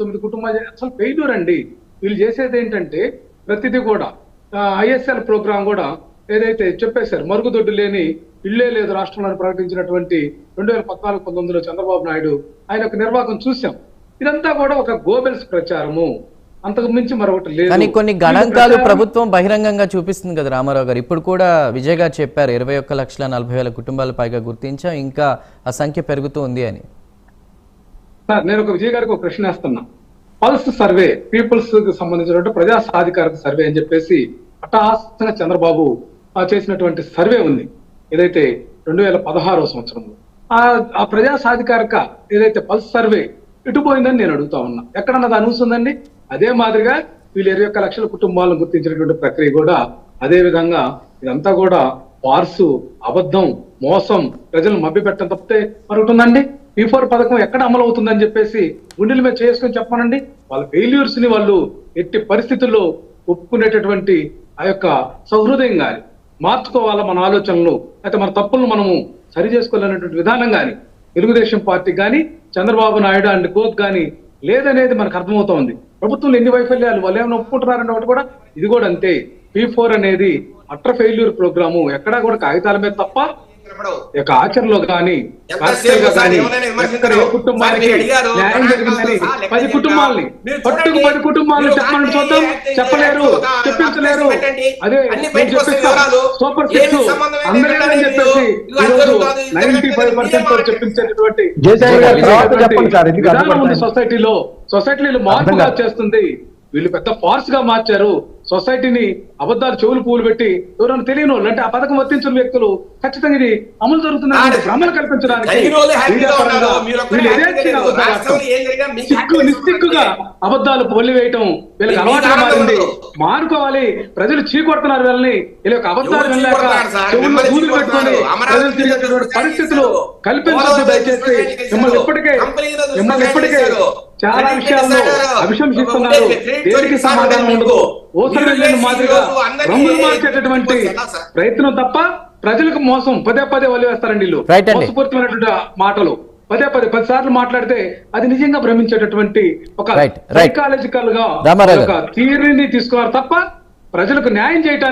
9 కుటుంబాలు అసలు ఫెయిల్యూర్ అండి. వీళ్ళు చేసేది ఏంటంటే ప్రతిదీ కూడా ఐఎస్ఎల్ ప్రోగ్రామ్ కూడా ఏదైతే చెప్పేశారు, మరుగుదొడ్డు లేని ఇళ్లే లేదు రాష్ట్రంలో ప్రకటించినటువంటి 2014-19లో చంద్రబాబు నాయుడు ఆయన ఒక నిర్వాహకం చూసాం. ఇదంతా కూడా ఒక గోబెల్స్ ప్రచారము, అంతకు మించి మరొకటి లేదు. కానీ కొన్ని గణాంకాలు ప్రభుత్వం బహిరంగంగా చూపిస్తుంది కదా రామారావు గారు. ఇప్పుడు కూడా విజయ్ గారు చెప్పారు 21,40,000 కుటుంబాలు పైగా గుర్తించాం, ఇంకా ఆ సంఖ్య పెరుగుతూ ఉంది అని. సార్ నేను ఒక విజయ్ గారికి ఒక ప్రశ్న వేస్తున్నా. పల్స్ సర్వే, పీపుల్స్ కి సంబంధించినటువంటి ప్రజా సాధికారత సర్వే అని చెప్పేసి అట్టహాసంగా చంద్రబాబు చేసినటువంటి సర్వే ఉంది, ఏదైతే 2016వ సంవత్సరంలో. ఆ ప్రజా సాధికారిక ఏదైతే పల్స్ సర్వే ఇటుపోయిందని నేను అడుగుతా ఉన్నా. ఎక్కడన్నా దాని ఉందండి? అదే మాదిరిగా వీళ్ళు 21 లక్షల కుటుంబాలను గుర్తించినటువంటి ప్రక్రియ కూడా అదే విధంగా ఇదంతా కూడా పార్సు, అబద్ధం, మోసం, ప్రజలను మభ్యపెట్టడం తప్పితే మరొకటి ఉందండి? P4 పథకం ఎక్కడ అమలు అవుతుందని చెప్పేసి గుండెల మీద చేసుకొని చెప్పానండి. వాళ్ళ ఫెయిల్యూర్స్ ని వాళ్ళు ఎట్టి పరిస్థితుల్లో ఒప్పుకునేటటువంటి ఆ యొక్క సౌహృదయం కానీ, మార్చుకోవాలా మన ఆలోచనలు, అయితే మన తప్పులను మనము సరి చేసుకోవాలనేటువంటి విధానం కానీ తెలుగుదేశం పార్టీ కానీ చంద్రబాబు నాయుడు అండ్ కోక్ కానీ లేదనేది మనకు అర్థమవుతోంది. ప్రభుత్వంలో ఎన్ని వైఫల్యాలు వాళ్ళు ఏమైనా ఒప్పుకుంటున్నారనే ఒకటి కూడా ఇది కూడా అంతే. P4 అనేది అట్టర్ ఫెయిల్యూర్ ప్రోగ్రాము, ఎక్కడా కూడా కాగితాల మీద తప్ప ఆచరణలో కానీ కుటుంబానికి న్యాయం జరిగిందని 10 కుటుంబాలని పట్టుకు 10 కుటుంబాలను చెప్పండి చూద్దాం. చెప్పలేరు, చెప్పించలేరు. అదే సూపర్ సిక్స్ అందరూ చెప్పేసి ఈరోజు 95% చెప్పించేటటువంటి విధానం ఉంది సొసైటీలో మార్పుగా చేస్తుంది. వీళ్ళు పెద్ద ఫార్స్ గా మార్చారు సొసైటీని. అబద్ధాలు చెవులు పూలు పెట్టి ఎవరైనా తెలియని వాళ్ళు అంటే ఆ పథకం వర్తించిన వ్యక్తులు ఖచ్చితంగా ఇది అమలు జరుగుతుందని భ్రమలు కల్పించడానికి నిస్సిగ్గుగా అబద్ధాలు పొల్లివేయటం వీళ్ళకి అలవాటుగా మారింది. మానుకోవాలి. ప్రజలు చీకొడుతున్నారు వీళ్ళని. వీళ్ళ యొక్క అబద్ధాలు వెళ్ళాక చెవుల్లో పూలు పెట్టుకొని ప్రజలు తిరిగేటటువంటి పరిస్థితులు కల్పించద్దు దయచేసి. మిమ్మల్ని ఇప్పటికే చాలా విషయాల్లో అభిశంసిస్తున్నారు. దేనికి సమాధానం ఉండదు. ఓసరి వెళ్ళిన మాదిరిగా రంగులు మార్చేటటువంటి ప్రయత్నం తప్ప ప్రజలకు మోసం పదే వదిలేస్తారండి వీళ్ళు. మోసపూరితమైనటువంటి మాటలు పదే 10 సార్లు మాట్లాడితే అది నిజంగా భ్రమించేటటువంటి ఒక సైకాలజికల్ గా ఒక థియరీని తీసుకున్నారు తప్ప ప్రజలకు న్యాయం చేయడానికి